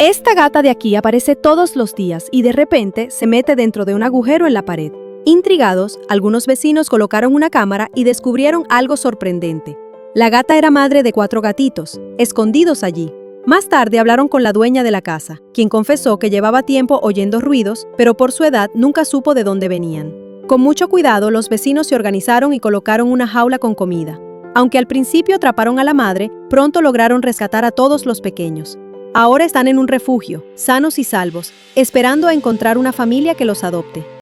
Esta gata de aquí aparece todos los días y de repente se mete dentro de un agujero en la pared. Intrigados, algunos vecinos colocaron una cámara y descubrieron algo sorprendente. La gata era madre de 4 gatitos, escondidos allí. Más tarde hablaron con la dueña de la casa, quien confesó que llevaba tiempo oyendo ruidos, pero por su edad nunca supo de dónde venían. Con mucho cuidado, los vecinos se organizaron y colocaron una jaula con comida. Aunque al principio atraparon a la madre, pronto lograron rescatar a todos los pequeños. Ahora están en un refugio, sanos y salvos, esperando a encontrar una familia que los adopte.